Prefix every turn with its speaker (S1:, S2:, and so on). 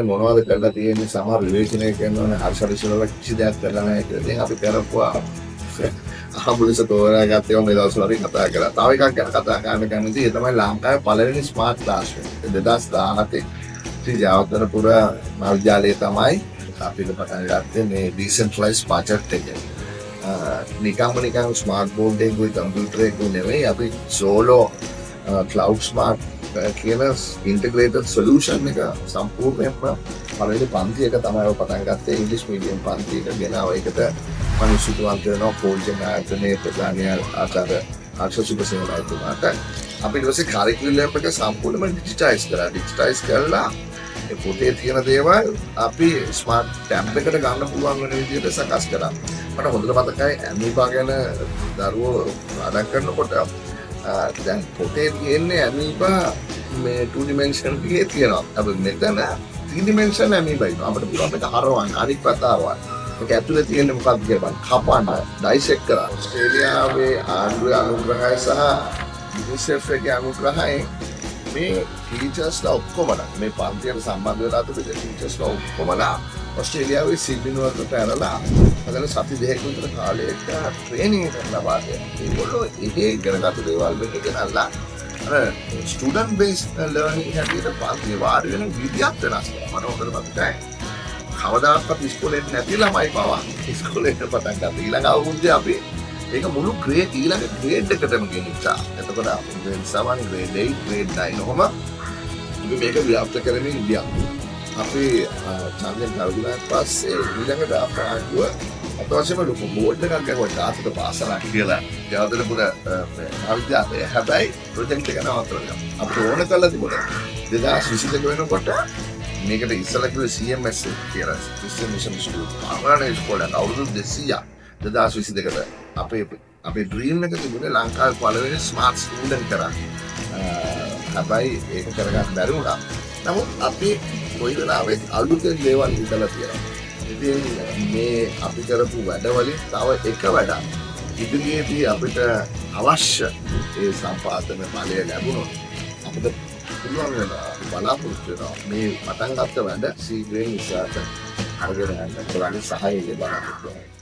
S1: මොනවද කරලා තියෙන්නේ සමහර විවේචනය කරනවනේ හර්ෂලිසවල කිසි දෙයක් කරලා නැහැ කියලා. ඉතින් අපි කරපුවා ආම්බුලන්ස් තෝරාගත්තේ මේ දවස්වල අපි කතා කරා. තව එකක් ගැන කතා කරන්න කැමතියි. ඒ තමයි ලංකාවේ පළවෙනි ස්මාර්ට් ක්ලාස් රූම්. 2017 ඉතින් ජයවර්ධනපුර මහාවිද්‍යාලයේ තමයි අපිට පටන් ගත්තේ මේ ඩිසෙන්ට්‍රලයිස් බජට් එක. නිකන් ස්මාර්ට් බෝඩ් එකකුයි කම්පියුටරයකුයි නෙවෙයි අපි සෝලෝ ක්ලවුඩ් ස්මාර්ට් කියන ඉන්ටග්‍රේටඩ් සොලියුෂන් එක සම්පූර්ණයෙන්ම පළවෙනි පන්තියක තමයි පටන් ගත්තේ. ඉංග්‍රීසි මීඩියම් පන්තියක ගෙනාව. ඒකට මම සුදුවන්ත වෙනවා පෝල්ජන් ආයතනයේ ප්‍රධානී ආචාර්ය හර්ෂ සුබසේනායතුමාට. අපි ඊට පස්සේ කරිකියුලම් එක සම්පූර්ණයෙන්ම ඩිජිටයිස් කරා. ඩිජිටයිස් කරලා ඒ පොතේ තියෙන දේවල් අපි ස්මාර්ට් ටැබ් එකට ගන්න පුළුවන් වෙන විදිහට සකස් කරා. මට හොඳට මතකයි ඇමීබා ගැන දරුවෝ වැඩ කරනකොට දැන් පොතේ තියෙන්නේ ඇමීබා මේ 2 dimension එකේ තියෙනවා. අපි මෙතන 3 dimension ඇමීබා ඉන්නවා. අපිට පුළුවන් මේක හරවන්න අනිත් පැත්ත හරවන්න. මේක ඇතුලේ තියෙන්නේ මොකක්ද කියලා කපන්න ඩයිසෙක්ට් කරා. ඕස්ට්‍රේලියාවේ ආණ්ඩුවේ අනුග්‍රහය සහ UNICEF එකේ අනුග්‍රහයෙන් මේ ටීචර්ස්ලා ඔක්කොමලා මේ පන්තියට සම්බන්ධ වෙලා තිබෙන ටීචර්ස්ලා ඔක්කොමලා ඔස්ට්‍රේලියාවේ සිඩ්නි වලට පැනලා අදල සති දෙකක විතර කාලයක ට්‍රේනින් එකක් ලබා දෙනවා. ඒගොල්ලෝ ඉහි ඉගෙනගත්තු දේවල් මේක ගෙනල්ලා අර ස්ටුඩන්ට් බේස්ඩ් ලර්නින් හැටියට පන්තියේ වාඩි වෙන විදියක් වෙනස් කරනවා. මට හොඳට මතකයි. කවදාකවත් ඉස්කෝලේ නැති ළමයි පවා ඉස්කෝලේට පටන් ගත්තා. ඊළඟ අවුරුද්දේ අපි ඒක මුළු ග්‍රේඩ් ඊළඟ ග්‍රේඩ් එකටම ගෙනිච්චා. එතකොට අපි සාමාන්‍ය ග්‍රේඩ් 8 ග්‍රේඩ් 9 ඔහම අපි මේක ව්‍යාප්ත කරමින් ඉන්දියා. අපි ඡන්දෙන් කරුණාත් පස්සේ ඊළඟට අපරාධුව අතවශ්‍යම ලොකු බෝඩ් එකක් ගහුවා ජාතික පාසලක් කියලා. ජයවර්ධනපුර මහාවිද්‍යාලය. හැබැයි ප්‍රොජෙක්ට් එක නවත්තලා අපිට ඕන කළා තිබුණා. 2022 වෙනකොට මේකට ඉස්සලා කිව්වේ CMS කියලා. Christian Mission School. ආවරණයේ ඉස්කෝලේ අවුරුදු 200ක් 2022කට අපේ ඩ්‍රීම් එක තිබුණේ ලංකාවේ පළවෙනි ස්මාර්ට් ස්ටුඩන්ට් කරා. හැබැයි ඒක කරගන්න බැරි වුණා. නමුත් අපි කොයි වෙලාවෙත් අලුතෙන් දේවල් හිතලා තියෙනවා. ඉතින් මේ අපි කරපු වැඩවලින් තව එක වැඩක් ඉදිරියේදී අපිට අවශ්‍ය ඒ සම්පාදන බලය ලැබුණොත් අපිට පුළුවන් වෙනවා බලාපොරොත්තු වෙනවා මේ පටන් ගත්ත වැඩ සීග්‍රයෙන් ඉස්සරහට අරගෙන යන්න. ඒගොල්ලන්ගේ සහායය ලබා ගන්න.